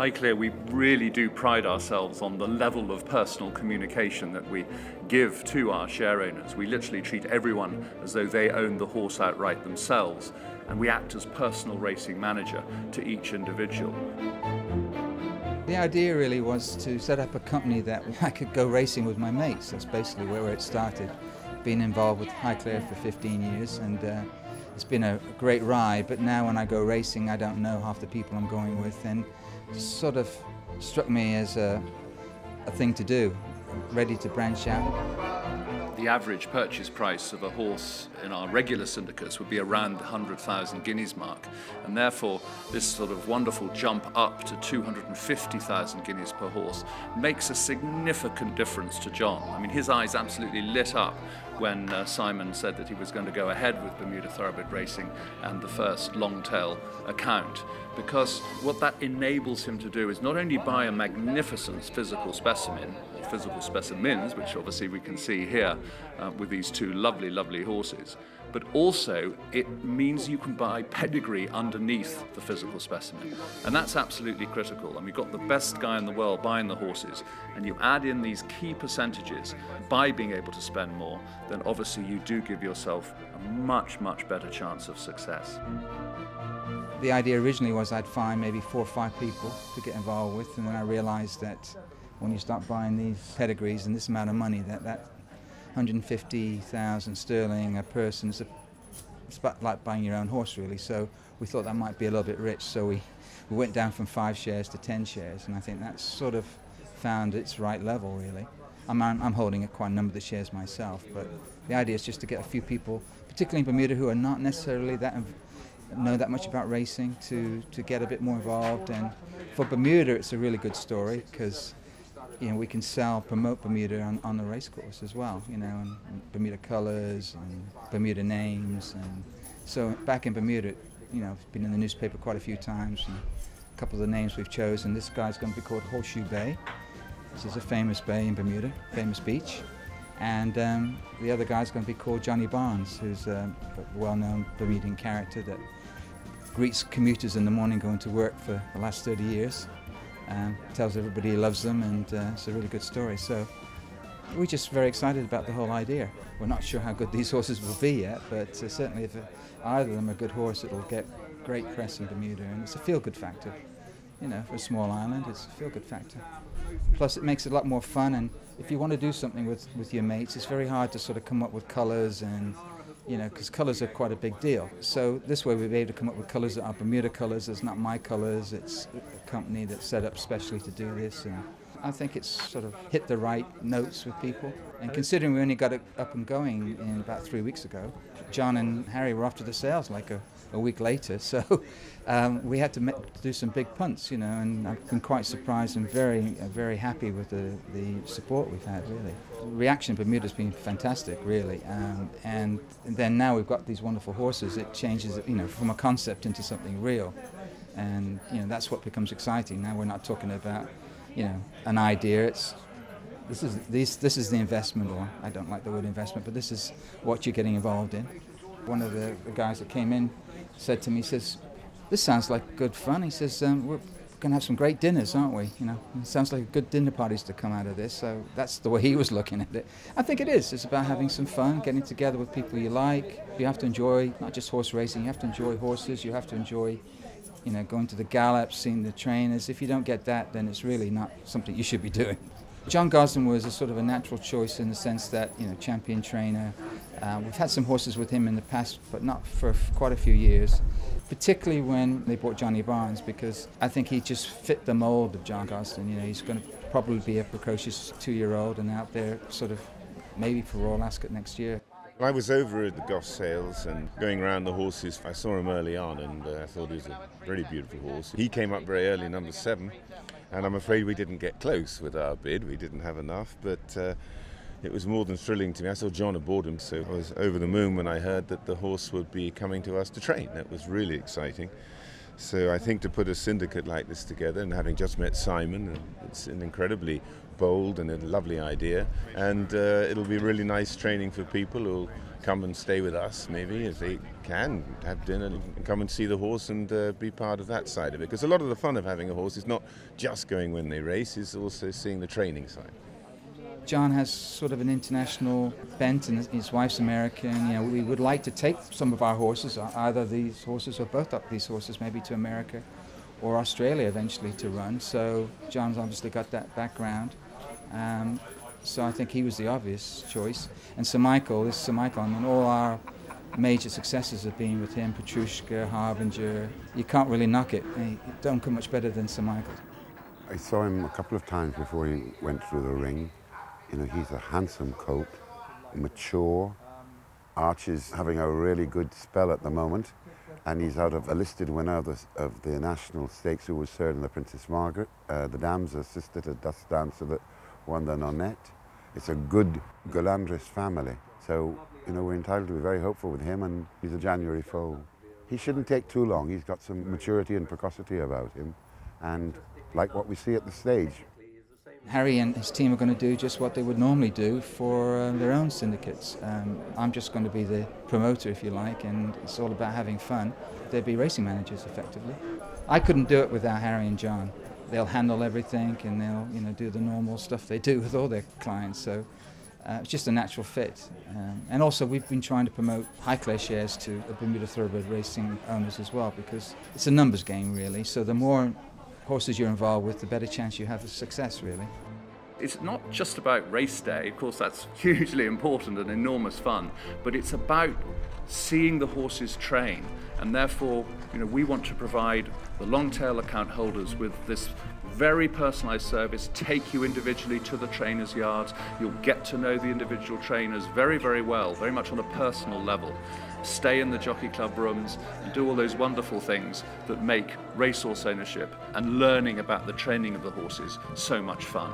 Highclere, we really do pride ourselves on the level of personal communication that we give to our share owners. We literally treat everyone as though they own the horse outright themselves, and we act as personal racing manager to each individual. The idea really was to set up a company that I could go racing with my mates. That's basically where it started. Been involved with Highclere for 15 years, and it's been a great ride, but now when I go racing I don't know half the people I'm going with, and it sort of struck me as a thing to do, ready to branch out. The average purchase price of a horse in our regular syndicates would be around the 100,000 guineas mark, and therefore this sort of wonderful jump up to 250,000 guineas per horse makes a significant difference to John. I mean, his eyes absolutely lit up when Simon said that he was going to go ahead with Bermuda Thoroughbred Racing and the first long-tail account, because what that enables him to do is not only buy a magnificent physical specimen, or physical specimens, which obviously we can see here with these two lovely, lovely horses, but also it means you can buy pedigree underneath the physical specimen. And that's absolutely critical. And we've got the best guy in the world buying the horses, and you add in these key percentages by being able to spend more, then obviously you do give yourself a much, much better chance of success. The idea originally was I'd find maybe 4 or 5 people to get involved with, and then I realized that when you start buying these pedigrees and this amount of money, that 150,000 sterling a person is it's about like buying your own horse, really. So we thought that might be a little bit rich, so we went down from 5 shares to 10 shares, and I think that's sort of found its right level, really. I'm holding quite a number of the shares myself, but the idea is just to get a few people, particularly in Bermuda, who are not necessarily know that much about racing, to get a bit more involved. And for Bermuda it's a really good story, because we can promote Bermuda on the racecourse as well, and Bermuda colours and Bermuda names. And so back in Bermuda, it's been in the newspaper quite a few times, and a couple of the names we've chosen. This guy's going to be called Horseshoe Bay, which is a famous bay in Bermuda, famous beach. And the other guy's going to be called Johnny Barnes, who's a well-known Bermudian character that greets commuters in the morning going to work for the last 30 years. Tells everybody he loves them, and it's a really good story. So we're just very excited about the whole idea. We're not sure how good these horses will be yet, but certainly if either of them are a good horse, it'll get great press in Bermuda, and it's a feel-good factor. For a small island, it's a feel-good factor. Plus it makes it a lot more fun, and if you want to do something with your mates, it's very hard to sort of come up with colours, and because colours are quite a big deal. So this way we'll be able to come up with colours that are Bermuda colours. It's not my colours, it's a company that's set up specially to do this, and I think it's sort of hit the right notes with people. And considering we only got it up and going in about 3 weeks ago, John and Harry were off to the sales like a week later, so we had to do some big punts, and I've been quite surprised and very happy with the support we've had, really. The reaction in Bermuda's been fantastic, really, and then now we've got these wonderful horses. It changes, from a concept into something real, and that's what becomes exciting. Now we're not talking about, an idea. This is the investment, or I don't like the word investment, but this is what you're getting involved in. One of the guys that came in said to me, he says, "This sounds like good fun." He says, "We're going to have some great dinners, aren't we? It sounds like good dinner parties to come out of this." So that's the way he was looking at it. I think it is. It's about having some fun, getting together with people you like. You have to enjoy not just horse racing. You have to enjoy horses. You have to enjoy, going to the gallops, seeing the trainers. If you don't get that, then it's really not something you should be doing. John Gosden was a sort of a natural choice in the sense that, champion trainer. We've had some horses with him in the past, but not for quite a few years, particularly when they bought Johnny Barnes, because I think he just fit the mold of John Gosden. He's going to probably be a precocious 2-year-old and out there sort of maybe for Royal Ascot next year. I was over at the Goss sales and going around the horses. I saw him early on, and I thought he was a very beautiful horse. He came up very early, number 7, and I'm afraid we didn't get close with our bid. We didn't have enough, but it was more than thrilling to me. I saw John aboard him, so I was over the moon when I heard that the horse would be coming to us to train. That was really exciting. So I think to put a syndicate like this together, and having just met Simon, it's an incredibly bold and a lovely idea, and it'll be really nice training for people who'll come and stay with us, maybe, if they can, have dinner and come and see the horse and be part of that side of it. Because a lot of the fun of having a horse is not just going when they race, it's also seeing the training side. John has sort of an international bent, and his wife's American. You know, we would like to take some of our horses, either these horses or both of these horses, maybe to America or Australia eventually to run. So John's obviously got that background. So I think he was the obvious choice. And Sir Michael, I mean, all our major successes have been with him, Petrushka, Harbinger. You can't really knock it. He don't come much better than Sir Michael. I saw him a couple of times before he went through the ring. You know, he's a handsome colt, mature. Arch is having a really good spell at the moment, and he's out of a listed winner of the National Stakes, who was third in the Princess Margaret. The dam's a sister to Dust Dancer that won the Nonette. It's a good Galandris family, so you know we're entitled to be very hopeful with him, and he's a January foal. He shouldn't take too long. He's got some maturity and precocity about him, and like what we see at the stage. Harry and his team are going to do just what they would normally do for their own syndicates. I'm just going to be the promoter, if you like, and it's all about having fun. They'd be racing managers, effectively. I couldn't do it without Harry and John. They'll handle everything, and they'll, you know, do the normal stuff they do with all their clients. So it's just a natural fit. And also, we've been trying to promote high-class shares to the Bermuda Thoroughbred Racing owners as well, because it's a numbers game, really. So the more horses you're involved with, the better chance you have of success, really. It's not just about race day, of course that's hugely important and enormous fun, but it's about seeing the horses train, and therefore, you know, we want to provide the long tail account holders with this very personalised service, take you individually to the trainers' yards. You'll get to know the individual trainers very, very well, very much on a personal level. Stay in the jockey club rooms and do all those wonderful things that make racehorse ownership and learning about the training of the horses so much fun.